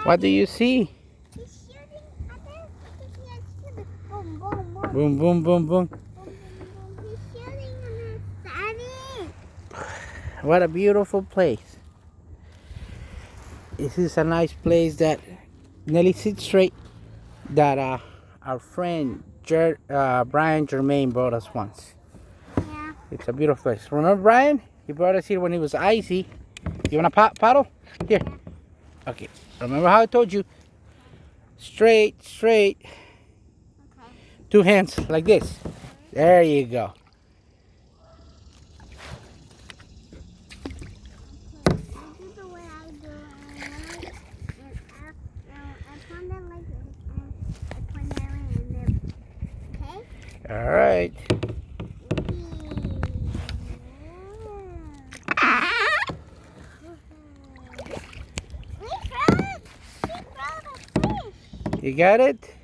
What do you see? He's shooting at us. He's shooting. Boom, boom, boom. Boom, boom, boom, boom. Boom, boom, boom. He's shooting at us, Daddy. What a beautiful place. This is a nice place that Nelly sit straight that our friend Brian Germain brought us once. Yeah. It's a beautiful place. Remember Brian? He brought us here when it was icy. You want a paddle? Here. Okay. Remember how I told you? Straight, straight. Okay. Two hands like this. There you go. I do the way I do it. I point it like this. And I point that way and then. Okay? All right. You got it?